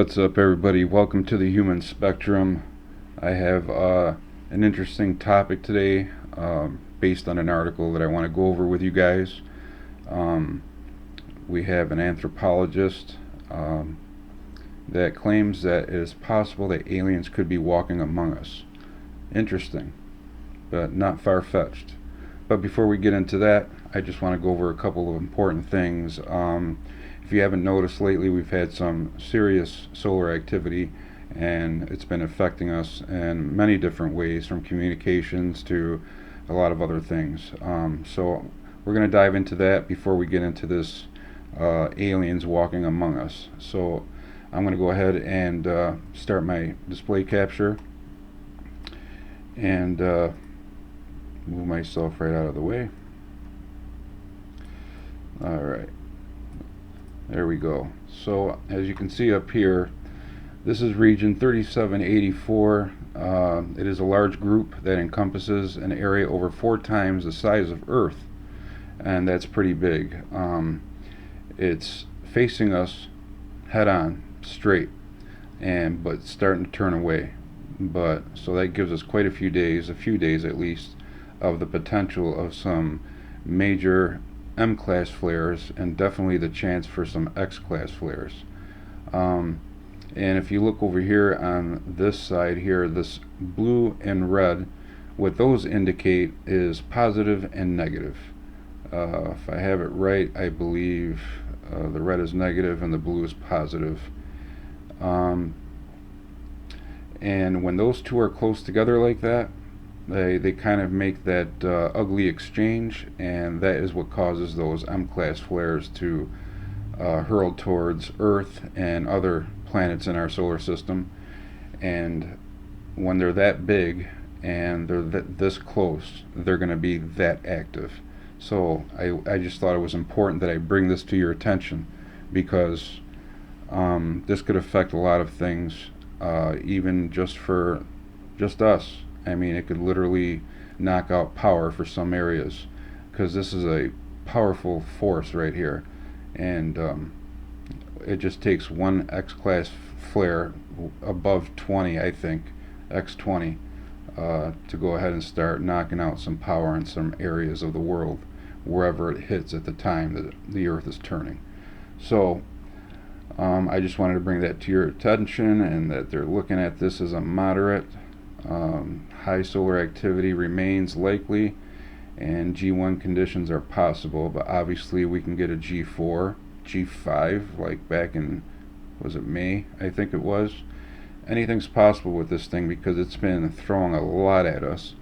What's up, everybody? Welcome to the Human Spectrum. I have an interesting topic today based on an article that I want to go over with you guys. We have an anthropologist that claims that it is possible that aliens could be walking among us. Interesting, but not far-fetched. But before we get into that, I just want to go over a couple of important things. If you haven't noticed lately, we've had some serious solar activity, and it's been affecting us in many different ways, from communications to a lot of other things. So we're going to dive into that before we get into this aliens walking among us. So I'm going to go ahead and start my display capture and move myself right out of the way. Alright, there we go. So as you can see up here, this is region 3784. It is a large group that encompasses an area over 4 times the size of Earth, and that's pretty big. It's facing us head on, straight, but starting to turn away. So that gives us quite a few days at least, of the potential of some major M-class flares, and definitely the chance for some X-class flares. And if you look over here on this side here, this blue and red, what those indicate is positive and negative. If I have it right, I believe the red is negative and the blue is positive. And when those two are close together like that, they kind of make that ugly exchange, and that is what causes those M-class flares to hurl towards Earth and other planets in our solar system. And when they're that big and they're this close, they're going to be that active. So I just thought it was important that I bring this to your attention, because this could affect a lot of things, even just us. I mean, it could literally knock out power for some areas, because this is a powerful force right here, and it just takes one X-class flare above 20, I think, X20, to go ahead and start knocking out some power in some areas of the world, wherever it hits at the time that the Earth is turning. So I just wanted to bring that to your attention, and that they're looking at this as a moderate. High solar activity remains likely, and G1 conditions are possible, but obviously we can get a G4, G5, like back in, was it May? I think it was. Anything's possible with this thing, because it's been throwing a lot at us,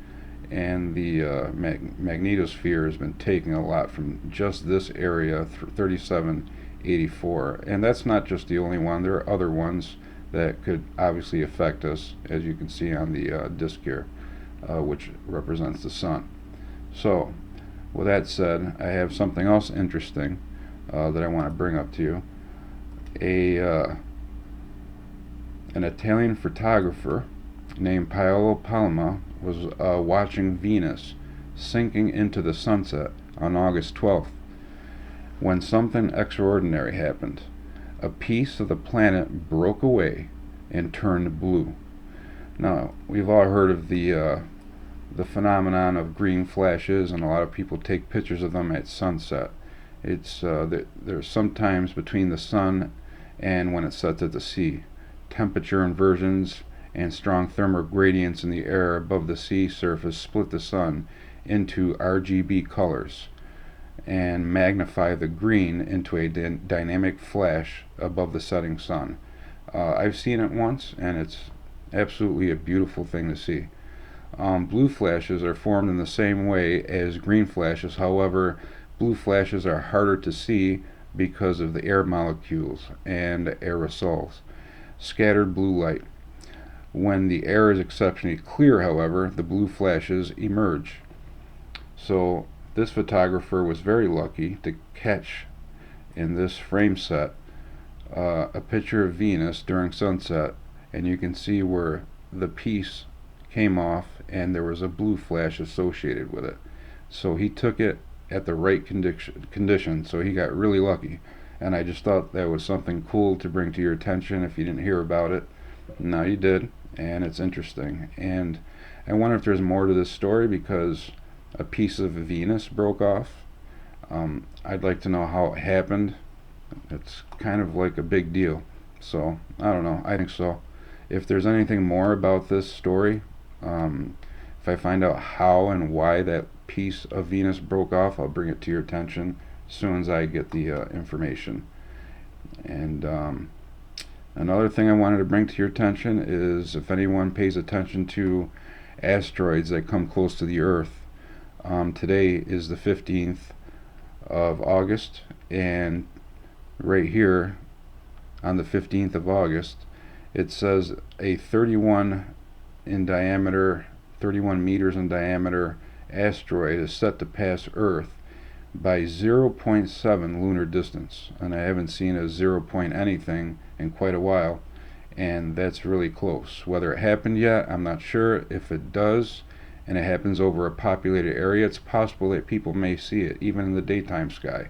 and the magnetosphere has been taking a lot from just this area, 3784, and that's not just the only one. There are other ones that could obviously affect us, as you can see on the disk here, which represents the sun. So with that said, I have something else interesting that I want to bring up to you. An Italian photographer named Paolo Palma was watching Venus sinking into the sunset on August 12th when something extraordinary happened. A piece of the planet broke away and turned blue. Now, we've all heard of the phenomenon of green flashes, and a lot of people take pictures of them at sunset. It's there's sometimes between the sun and when it sets at the sea. Temperature inversions and strong thermal gradients in the air above the sea surface split the sun into RGB colors and magnify the green into a dynamic flash above the setting sun. I've seen it once, and it's absolutely a beautiful thing to see. Blue flashes are formed in the same way as green flashes. However, blue flashes are harder to see because of the air molecules and aerosols. Scattered blue light. When the air is exceptionally clear, however, the blue flashes emerge. So this photographer was very lucky to catch in this frame set a picture of Venus during sunset, and you can see where the piece came off and there was a blue flash associated with it. So he took it at the right condition, so he got really lucky. and I just thought that was something cool to bring to your attention if you didn't hear about it. Now you did, and it's interesting. And I wonder if there's more to this story because a piece of Venus broke off. I'd like to know how it happened. It's kind of like a big deal. So, I don't know. I think so. If there's anything more about this story, if I find out how and why that piece of Venus broke off, I'll bring it to your attention as soon as I get the information. And another thing I wanted to bring to your attention is if anyone pays attention to asteroids that come close to the Earth, today is the 15th of August, and right here on the 15th of August, it says a 31 meters in diameter asteroid is set to pass Earth by 0.7 lunar distance, and I haven't seen a 0 point anything in quite a while, and that's really close. Whether it happened yet, I'm not sure. If it does, and it happens over a populated area, it's possible that people may see it even in the daytime sky.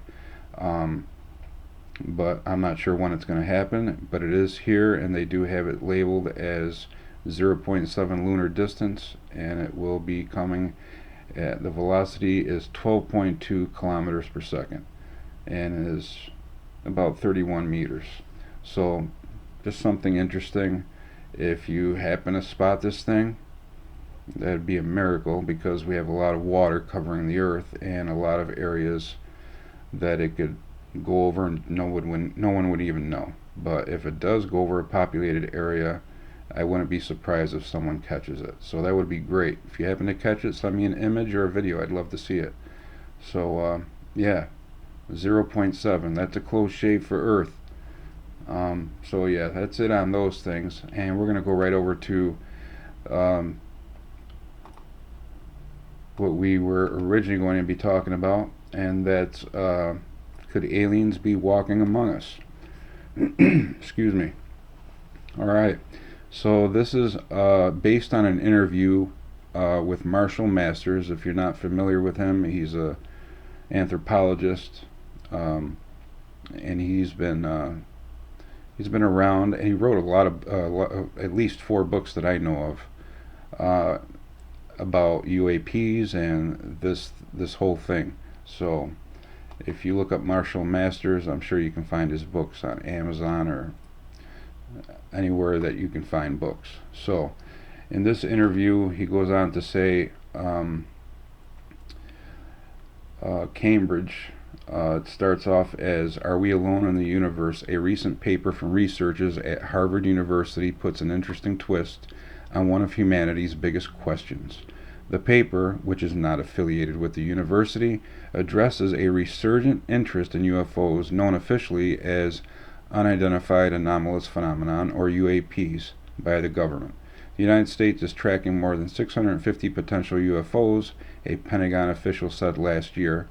But I'm not sure when it's going to happen, but it is here, and they do have it labeled as 0.7 lunar distance, and it will be coming at, the velocity is 12.2 kilometers per second, and it is about 31 meters. So just something interesting. If you happen to spot this thing, that'd be a miracle, because we have a lot of water covering the Earth and a lot of areas that it could go over and no one would even know. But if it does go over a populated area, I wouldn't be surprised if someone catches it. So that would be great. If you happen to catch it, send me an image or a video. I'd love to see it. So yeah, 0.7, that's a close shave for Earth. So yeah, that's it on those things, and we're gonna go right over to what we were originally going to be talking about, and that's could aliens be walking among us? Excuse me. Alright, so this is based on an interview with Marshal Masters. If you're not familiar with him, he's a anthropologist, and he's been around, and he wrote a lot of at least 4 books that I know of about UAPs and this whole thing. So if you look up Marshal Masters, I'm sure you can find his books on Amazon or anywhere that you can find books. So in this interview, he goes on to say Cambridge, it starts off as, "Are we alone in the universe? A recent paper from researchers at Harvard University puts an interesting twist on one of humanity's biggest questions." The paper, which is not affiliated with the university, addresses a resurgent interest in UFOs, known officially as Unidentified Anomalous Phenomenon, or UAPs, by the government. The United States is tracking more than 650 potential UFOs, a Pentagon official said last year.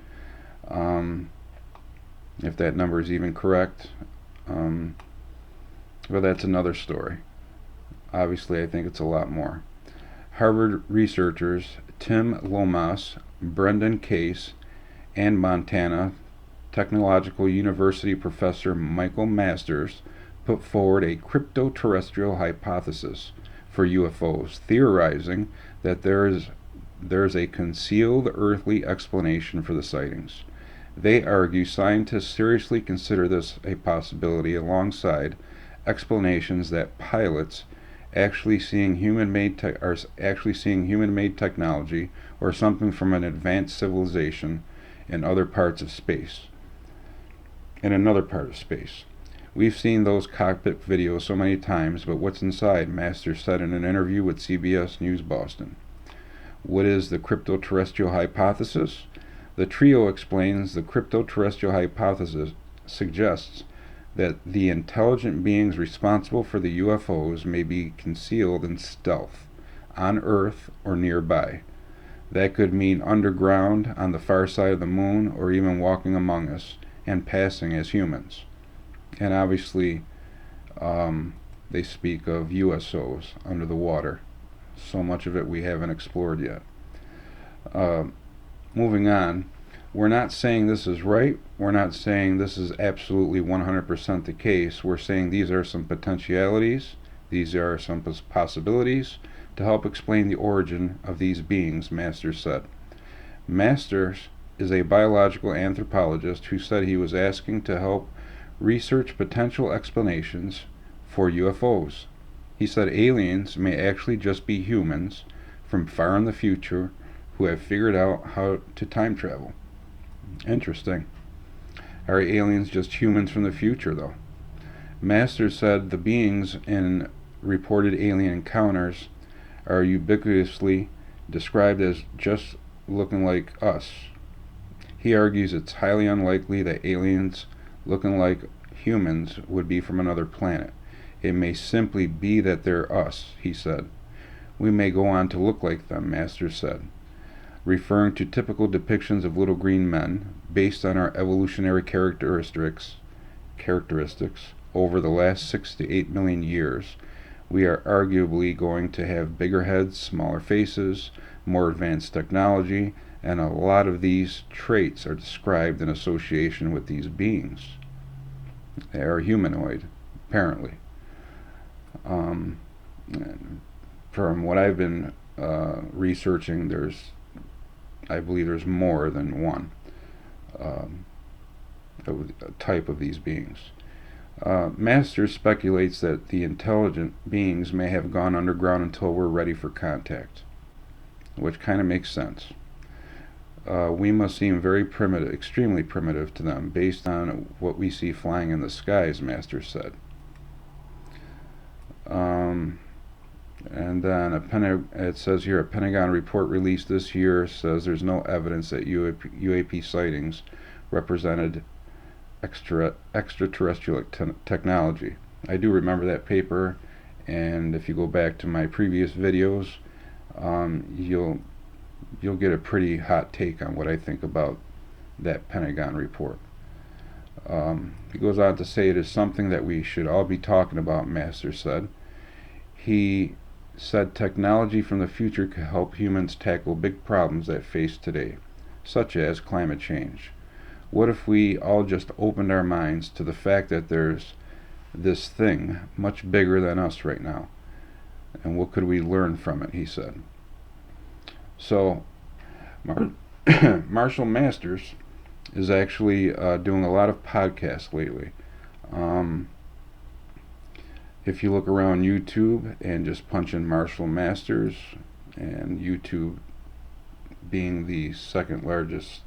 If that number is even correct, but that's another story. Obviously, I think it's a lot more. Harvard researchers Tim Lomas, Brendan Case, and Montana Technological University professor Michael Masters put forward a crypto-terrestrial hypothesis for UFOs, theorizing that there is a concealed earthly explanation for the sightings. They argue scientists seriously consider this a possibility alongside explanations that pilots actually seeing human-made technology or something from an advanced civilization in other parts of space. In another part of space. We've seen those cockpit videos so many times, but what's inside? Masters said in an interview with CBS News Boston. What is the crypto-terrestrial hypothesis? The trio explains the crypto-terrestrial hypothesis suggests that the intelligent beings responsible for the UFOs may be concealed in stealth, on Earth or nearby. That could mean underground, on the far side of the moon, or even walking among us and passing as humans. And obviously, they speak of USOs under the water. So much of it we haven't explored yet. Moving on, We're not saying this is right. We're not saying this is absolutely 100% the case. We're saying these are some potentialities. These are some possibilities to help explain the origin of these beings, Masters said. Masters is a biological anthropologist who said he was asking to help research potential explanations for UFOs. He said aliens may actually just be humans from far in the future who have figured out how to time travel. Interesting. Are aliens just humans from the future, though? Masters said the beings in reported alien encounters are ubiquitously described as just looking like us. He argues it's highly unlikely that aliens looking like humans would be from another planet. It may simply be that they're us, he said. We may go on to look like them, Masters said, referring to typical depictions of little green men based on our evolutionary characteristics over the last 6 to 8 million years. We are arguably going to have bigger heads, smaller faces, more advanced technology, and a lot of these traits are described in association with these beings. They are humanoid, apparently. From what I've been researching, I believe there's more than one type of these beings. Masters speculates that the intelligent beings may have gone underground until we're ready for contact, which kind of makes sense. We must seem very primitive, extremely primitive to them, based on what we see flying in the skies, Masters said. And then it says here, a Pentagon report released this year says there's no evidence that UAP sightings represented extraterrestrial technology. I do remember that paper, and if you go back to my previous videos, you'll get a pretty hot take on what I think about that Pentagon report. He goes on to say it is something that we should all be talking about, Masters said. He said technology from the future could help humans tackle big problems that face today, such as climate change. What if we all just opened our minds to the fact that there's this thing much bigger than us right now? And what could we learn from it, he said. So, Marshal Masters is actually doing a lot of podcasts lately. If you look around YouTube and just punch in Marshal Masters, and YouTube being the second largest,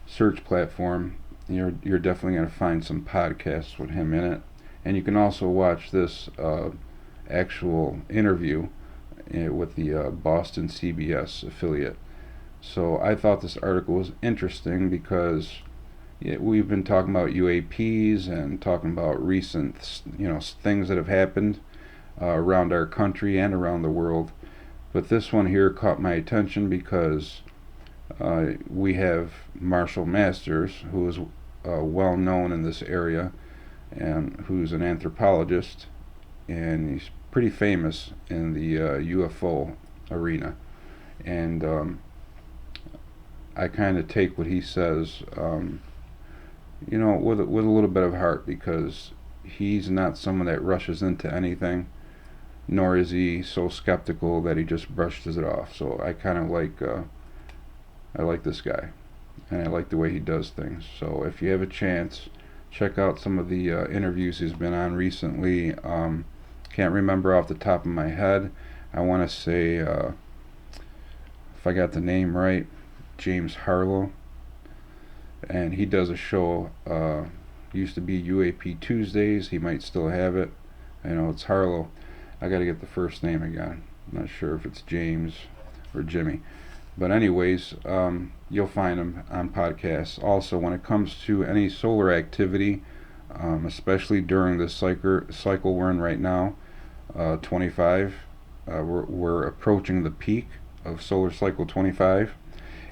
search platform, you're definitely going to find some podcasts with him in it. And you can also watch this actual interview with the Boston CBS affiliate. So I thought this article was interesting because we've been talking about UAPs and talking about recent things that have happened around our country and around the world. But this one here caught my attention because we have Marshal Masters, who is well known in this area and who's an anthropologist, and he's pretty famous in the UFO arena. And I kind of take what he says with a little bit of heart, because he's not someone that rushes into anything, nor is he so skeptical that he just brushes it off. So I kind of like this guy, and I like the way he does things. So if you have a chance, check out some of the interviews he's been on recently. Can't remember off the top of my head. I want to say, if I got the name right, James Harlow. And he does a show, used to be UAP Tuesdays. He might still have it. I know it's Harlow. I got to get the first name again. I'm not sure if it's James or Jimmy. But anyways, you'll find him on podcasts. Also, when it comes to any solar activity, especially during this cycle we're in right now, 25, we're approaching the peak of solar cycle 25.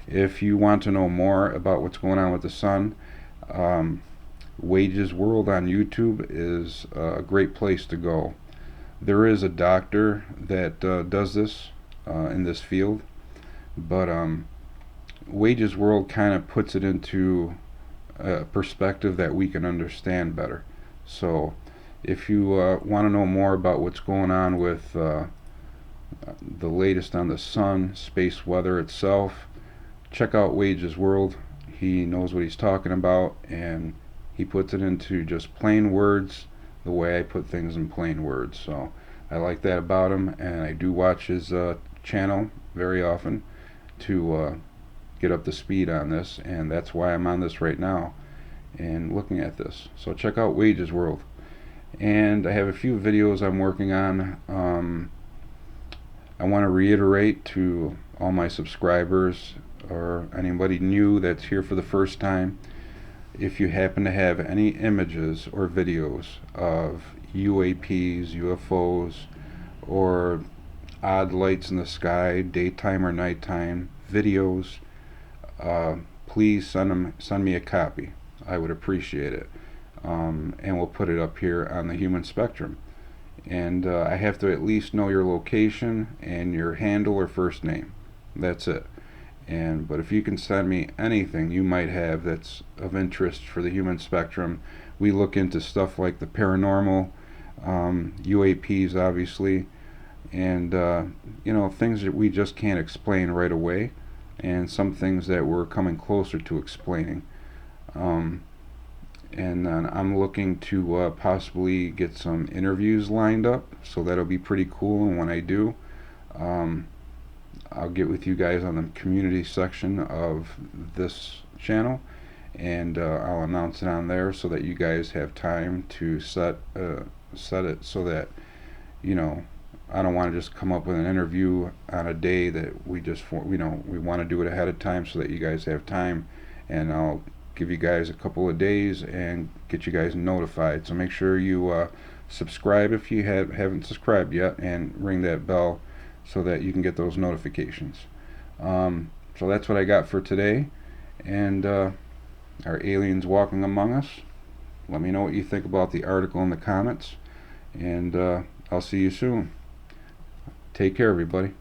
If you want to know more about what's going on with the sun, Wages World on YouTube is a great place to go. There is a doctor that does this in this field, but Wages World kind of puts it into a perspective that we can understand better. So if you want to know more about what's going on with the latest on the sun, space weather itself, check out Wages World. He knows what he's talking about, and he puts it into just plain words, the way I put things in plain words. So I like that about him, and I do watch his channel very often to get up to speed on this, and that's why I'm on this right now and looking at this. So check out Wages World. And I have a few videos I'm working on. I want to reiterate to all my subscribers or anybody new that's here for the first time, if you happen to have any images or videos of UAPs, UFOs, or odd lights in the sky, daytime or nighttime videos, please send me a copy. I would appreciate it. And we'll put it up here on the Human Spectrum. And I have to at least know your location and your handle or first name. That's it. But if you can send me anything you might have that's of interest for the Human Spectrum, we look into stuff like the paranormal, UAPs obviously, and things that we just can't explain right away, and some things that we're coming closer to explaining. And then I'm looking to possibly get some interviews lined up, so that'll be pretty cool. And when I do, I'll get with you guys on the community section of this channel, and I'll announce it on there so that you guys have time to set it so that I don't want to just come up with an interview on a day that we want to do it ahead of time so that you guys have time, and I'll give you guys a couple of days and get you guys notified. So make sure you subscribe if you haven't subscribed yet, and ring that bell so that you can get those notifications. So that's what I got for today, and are aliens walking among us? Let me know what you think about the article in the comments, and I'll see you soon. Take care, everybody.